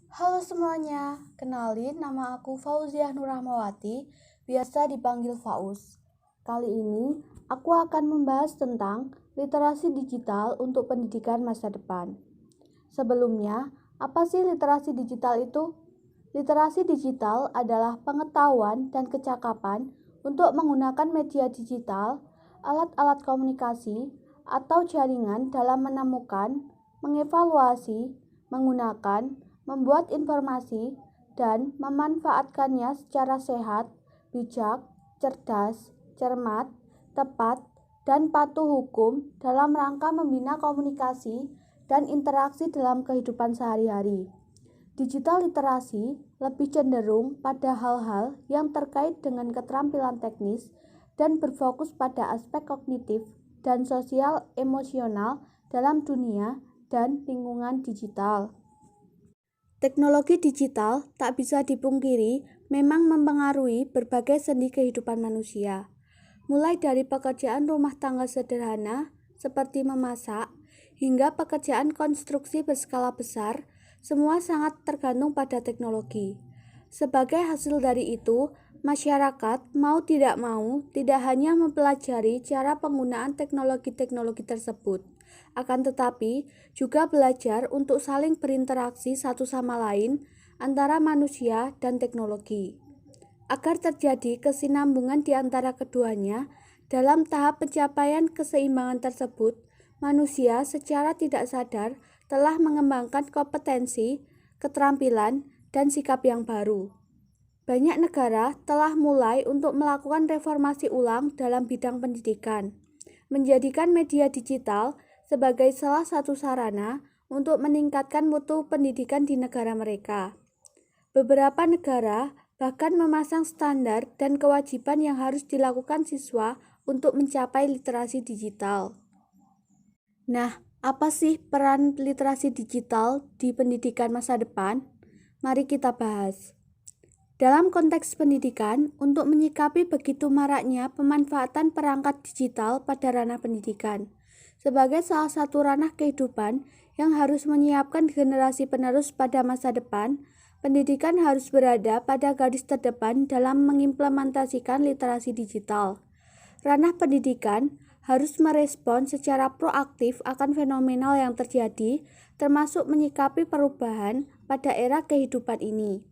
Halo semuanya, kenalin nama aku Fauziah Nurrahmawati, biasa dipanggil Fauz. Kali ini aku akan membahas tentang literasi digital untuk pendidikan masa depan. Sebelumnya, apa sih literasi digital itu? Literasi digital adalah pengetahuan dan kecakapan untuk menggunakan media digital, alat-alat komunikasi, atau jaringan dalam menemukan, mengevaluasi, menggunakan, membuat informasi, dan memanfaatkannya secara sehat, bijak, cerdas, cermat, tepat, dan patuh hukum dalam rangka membina komunikasi dan interaksi dalam kehidupan sehari-hari. Digital literasi lebih cenderung pada hal-hal yang terkait dengan keterampilan teknis dan berfokus pada aspek kognitif dan sosial emosional dalam dunia dan lingkungan digital. Teknologi digital tak bisa dipungkiri memang mempengaruhi berbagai sendi kehidupan manusia, mulai dari pekerjaan rumah tangga sederhana seperti memasak, hingga pekerjaan konstruksi berskala besar, semua sangat tergantung pada teknologi. Sebagai hasil dari itu, masyarakat mau tidak hanya mempelajari cara penggunaan teknologi-teknologi tersebut, akan tetapi juga belajar untuk saling berinteraksi satu sama lain antara manusia dan teknologi. Agar terjadi kesinambungan di antara keduanya, dalam tahap pencapaian keseimbangan tersebut, manusia secara tidak sadar telah mengembangkan kompetensi, keterampilan, dan sikap yang baru. Banyak negara telah mulai untuk melakukan reformasi ulang dalam bidang pendidikan, menjadikan media digital sebagai salah satu sarana untuk meningkatkan mutu pendidikan di negara mereka. Beberapa negara bahkan memasang standar dan kewajiban yang harus dilakukan siswa untuk mencapai literasi digital. Nah, apa sih peran literasi digital di pendidikan masa depan? Mari kita bahas. Dalam konteks pendidikan, untuk menyikapi begitu maraknya pemanfaatan perangkat digital pada ranah pendidikan, sebagai salah satu ranah kehidupan yang harus menyiapkan generasi penerus pada masa depan, pendidikan harus berada pada garis terdepan dalam mengimplementasikan literasi digital. Ranah pendidikan harus merespon secara proaktif akan fenomena yang terjadi, termasuk menyikapi perubahan pada era kehidupan ini.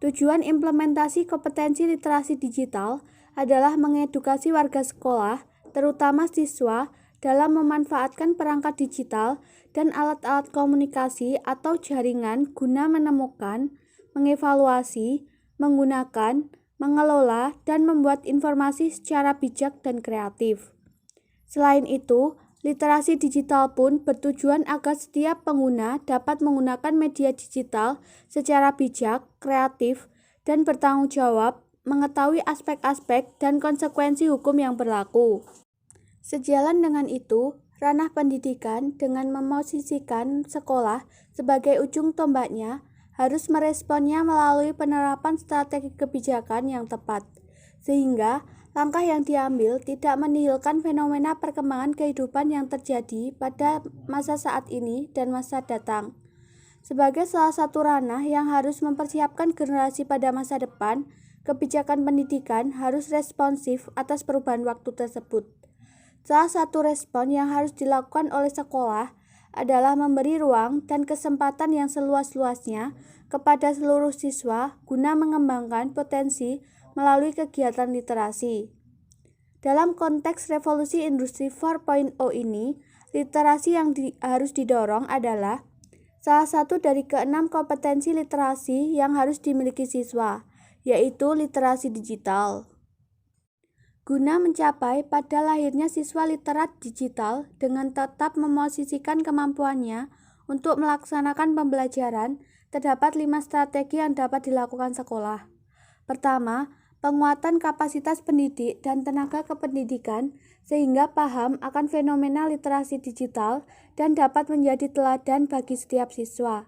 Tujuan implementasi kompetensi literasi digital adalah mengedukasi warga sekolah, terutama siswa, dalam memanfaatkan perangkat digital dan alat-alat komunikasi atau jaringan guna menemukan, mengevaluasi, menggunakan, mengelola, dan membuat informasi secara bijak dan kreatif. Selain itu, literasi digital pun bertujuan agar setiap pengguna dapat menggunakan media digital secara bijak, kreatif, dan bertanggung jawab, mengetahui aspek-aspek dan konsekuensi hukum yang berlaku. Sejalan dengan itu, ranah pendidikan dengan memosisikan sekolah sebagai ujung tombaknya harus meresponnya melalui penerapan strategi kebijakan yang tepat, sehingga langkah yang diambil tidak menihilkan fenomena perkembangan kehidupan yang terjadi pada masa saat ini dan masa datang. Sebagai salah satu ranah yang harus mempersiapkan generasi pada masa depan, kebijakan pendidikan harus responsif atas perubahan waktu tersebut. Salah satu respon yang harus dilakukan oleh sekolah adalah memberi ruang dan kesempatan yang seluas-luasnya kepada seluruh siswa guna mengembangkan potensi melalui kegiatan literasi. Dalam konteks revolusi industri 4.0 ini, literasi yang harus didorong adalah salah satu dari keenam kompetensi literasi yang harus dimiliki siswa, yaitu literasi digital. Guna mencapai pada lahirnya siswa literat digital dengan tetap memosisikan kemampuannya untuk melaksanakan pembelajaran, terdapat 5 strategi yang dapat dilakukan sekolah. Pertama, penguatan kapasitas pendidik dan tenaga kependidikan sehingga paham akan fenomena literasi digital dan dapat menjadi teladan bagi setiap siswa.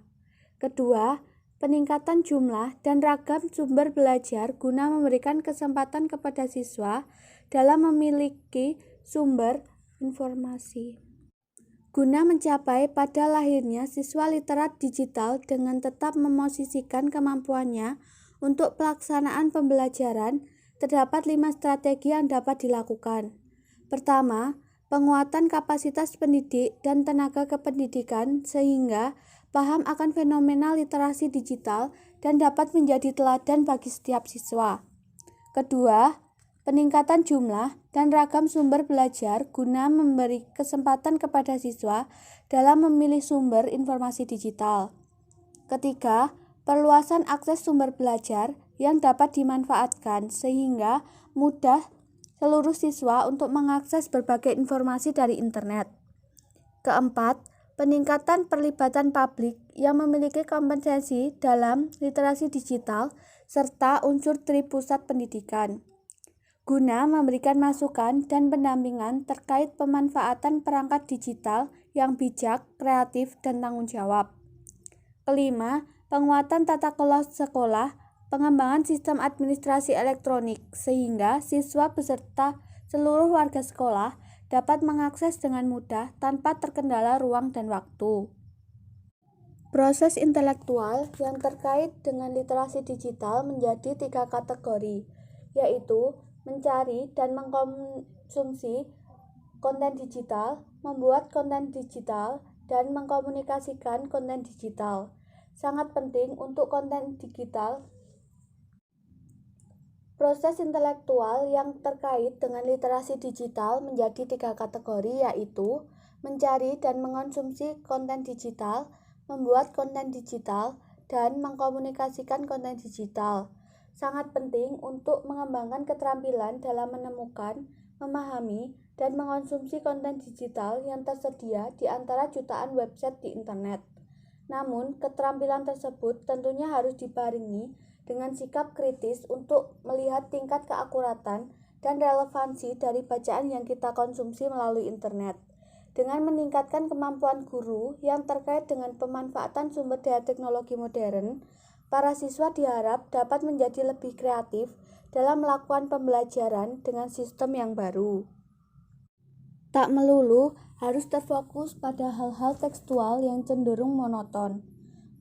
Kedua, peningkatan jumlah dan ragam sumber belajar guna memberikan kesempatan kepada siswa dalam memiliki sumber informasi. Guna mencapai pada lahirnya siswa literat digital dengan tetap memosisikan kemampuannya untuk pelaksanaan pembelajaran, terdapat 5 strategi yang dapat dilakukan. Pertama, penguatan kapasitas pendidik dan tenaga kependidikan sehingga paham akan fenomena literasi digital dan dapat menjadi teladan bagi setiap siswa. Kedua, peningkatan jumlah dan ragam sumber belajar guna memberi kesempatan kepada siswa dalam memilih sumber informasi digital. Ketiga, perluasan akses sumber belajar yang dapat dimanfaatkan sehingga mudah seluruh siswa untuk mengakses berbagai informasi dari internet. Keempat, peningkatan perlibatan publik yang memiliki kompetensi dalam literasi digital serta unsur tripusat pendidikan, guna memberikan masukan dan pendampingan terkait pemanfaatan perangkat digital yang bijak, kreatif, dan tanggung jawab. Kelima, penguatan tata kelola sekolah, pengembangan sistem administrasi elektronik sehingga siswa beserta seluruh warga sekolah dapat mengakses dengan mudah tanpa terkendala ruang dan waktu. Proses intelektual yang terkait dengan literasi digital menjadi 3 kategori, yaitu mencari dan mengkonsumsi konten digital, membuat konten digital, dan mengkomunikasikan konten digital. Sangat penting untuk konten digital. Proses intelektual yang terkait dengan literasi digital menjadi 3 kategori, yaitu mencari dan mengkonsumsi konten digital, membuat konten digital, dan mengkomunikasikan konten digital. Sangat penting untuk mengembangkan keterampilan dalam menemukan, memahami, dan mengkonsumsi konten digital yang tersedia di antara jutaan website di internet. Namun, keterampilan tersebut tentunya harus dibarengi dengan sikap kritis untuk melihat tingkat keakuratan dan relevansi dari bacaan yang kita konsumsi melalui internet. Dengan meningkatkan kemampuan guru yang terkait dengan pemanfaatan sumber daya teknologi modern, para siswa diharap dapat menjadi lebih kreatif dalam melakukan pembelajaran dengan sistem yang baru. Tak melulu harus terfokus pada hal-hal tekstual yang cenderung monoton.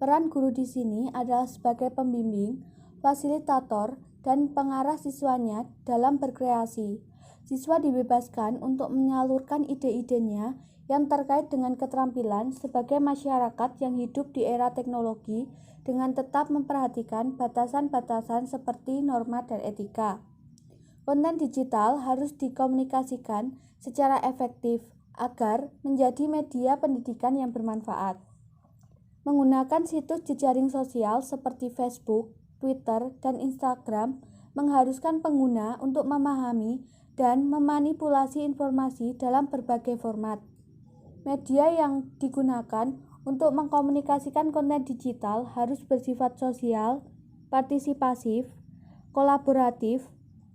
Peran guru di sini adalah sebagai pembimbing, fasilitator, dan pengarah siswanya dalam berkreasi. Siswa dibebaskan untuk menyalurkan ide-idenya yang terkait dengan keterampilan sebagai masyarakat yang hidup di era teknologi dengan tetap memperhatikan batasan-batasan seperti norma dan etika. Konten digital harus dikomunikasikan secara efektif agar menjadi media pendidikan yang bermanfaat. Menggunakan situs jejaring sosial seperti Facebook, Twitter, dan Instagram mengharuskan pengguna untuk memahami dan memanipulasi informasi dalam berbagai format. Media yang digunakan untuk mengkomunikasikan konten digital harus bersifat sosial, partisipasif, kolaboratif,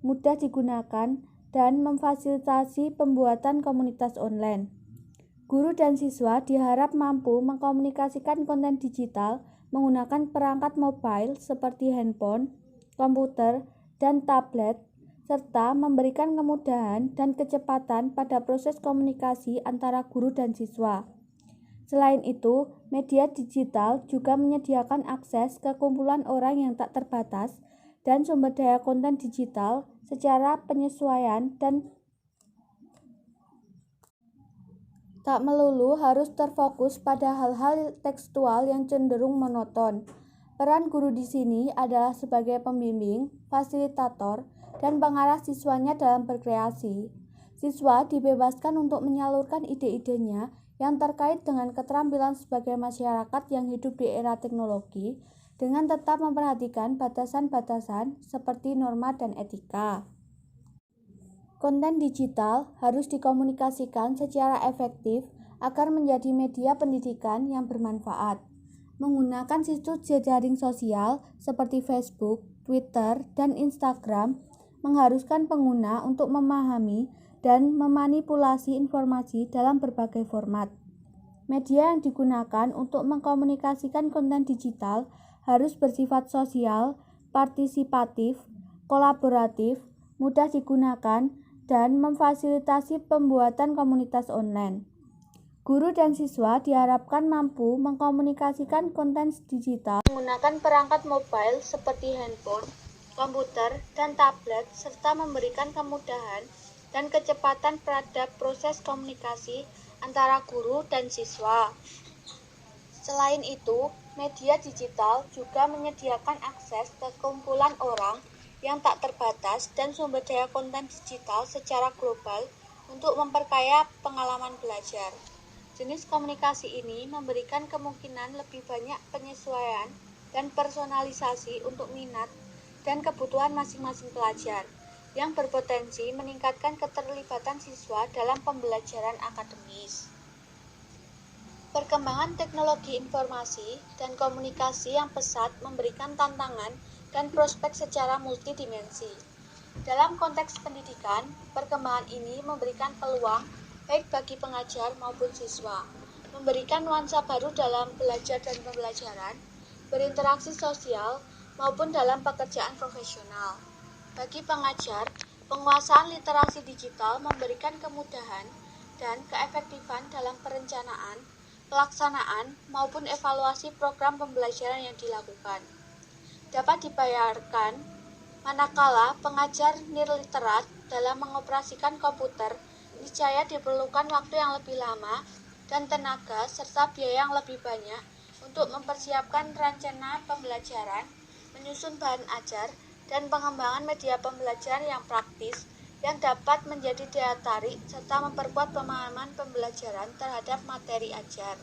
mudah digunakan, dan memfasilitasi pembuatan komunitas online. Guru dan siswa diharap mampu mengkomunikasikan konten digital menggunakan perangkat mobile seperti handphone, komputer, dan tablet, serta memberikan kemudahan dan kecepatan pada proses komunikasi antara guru dan siswa. Selain itu, media digital juga menyediakan akses ke kumpulan orang yang tak terbatas dan sumber daya konten digital secara penyesuaian dan tak melulu harus terfokus pada hal-hal tekstual yang cenderung monoton. Peran guru di sini adalah sebagai pembimbing, fasilitator, dan pengarah siswanya dalam berkreasi. Siswa dibebaskan untuk menyalurkan ide-idenya yang terkait dengan keterampilan sebagai masyarakat yang hidup di era teknologi dengan tetap memperhatikan batasan-batasan seperti norma dan etika. Konten digital harus dikomunikasikan secara efektif agar menjadi media pendidikan yang bermanfaat. Menggunakan situs jejaring sosial seperti Facebook, Twitter, dan Instagram mengharuskan pengguna untuk memahami dan memanipulasi informasi dalam berbagai format. Media yang digunakan untuk mengkomunikasikan konten digital harus bersifat sosial, partisipatif, kolaboratif, mudah digunakan, dan memfasilitasi pembuatan komunitas online. Guru dan siswa diharapkan mampu mengkomunikasikan konten digital menggunakan perangkat mobile seperti handphone, komputer, dan tablet, serta memberikan kemudahan dan kecepatan pada proses komunikasi antara guru dan siswa. Selain itu, media digital juga menyediakan akses ke kumpulan orang yang tak terbatas dan sumber daya konten digital secara global untuk memperkaya pengalaman belajar. Jenis komunikasi ini memberikan kemungkinan lebih banyak penyesuaian dan personalisasi untuk minat dan kebutuhan masing-masing pelajar, yang berpotensi meningkatkan keterlibatan siswa dalam pembelajaran akademis. Perkembangan teknologi informasi dan komunikasi yang pesat memberikan tantangan dan prospek secara multidimensi. Dalam konteks pendidikan, perkembangan ini memberikan peluang baik bagi pengajar maupun siswa, memberikan nuansa baru dalam belajar dan pembelajaran, berinteraksi sosial, maupun dalam pekerjaan profesional. Bagi pengajar, penguasaan literasi digital memberikan kemudahan dan keefektifan dalam perencanaan, pelaksanaan, maupun evaluasi program pembelajaran yang dilakukan. Dapat dibayarkan manakala pengajar nirliterat dalam mengoperasikan komputer niscaya diperlukan waktu yang lebih lama dan tenaga serta biaya yang lebih banyak untuk mempersiapkan rencana pembelajaran, menyusun bahan ajar, dan pengembangan media pembelajaran yang praktis yang dapat menjadi daya tarik serta memperkuat pemahaman pembelajaran terhadap materi ajar.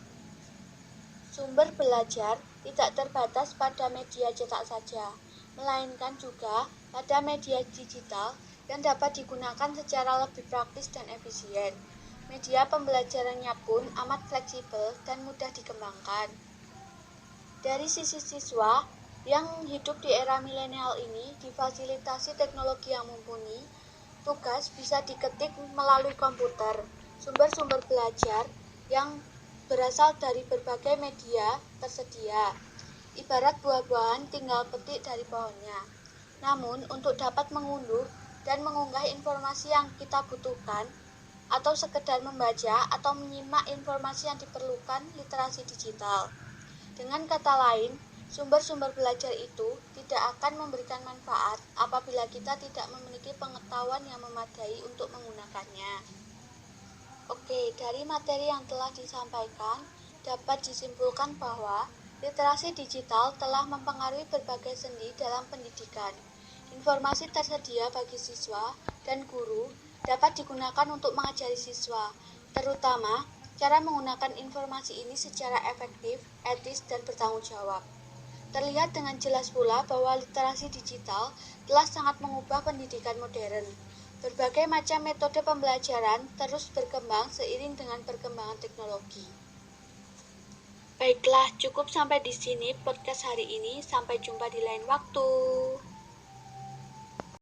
Sumber belajar tidak terbatas pada media cetak saja, melainkan juga pada media digital yang dapat digunakan secara lebih praktis dan efisien. Media pembelajarannya pun amat fleksibel dan mudah dikembangkan. Dari sisi siswa yang hidup di era milenial ini difasilitasi teknologi yang mumpuni, tugas bisa diketik melalui komputer. Sumber-sumber belajar yang berasal dari berbagai media tersedia. Ibarat buah-buahan tinggal petik dari pohonnya. Namun, untuk dapat mengunduh dan mengunggah informasi yang kita butuhkan, atau sekedar membaca atau menyimak informasi yang diperlukan literasi digital. Dengan kata lain, sumber-sumber belajar itu tidak akan memberikan manfaat apabila kita tidak memiliki pengetahuan yang memadai untuk menggunakannya. Oke, dari materi yang telah disampaikan, dapat disimpulkan bahwa literasi digital telah mempengaruhi berbagai sendi dalam pendidikan. Informasi tersedia bagi siswa dan guru dapat digunakan untuk mengajari siswa, terutama cara menggunakan informasi ini secara efektif, etis, dan bertanggung jawab. Terlihat dengan jelas pula bahwa literasi digital telah sangat mengubah pendidikan modern. Berbagai macam metode pembelajaran terus berkembang seiring dengan perkembangan teknologi. Baiklah, cukup sampai di sini podcast hari ini. Sampai jumpa di lain waktu.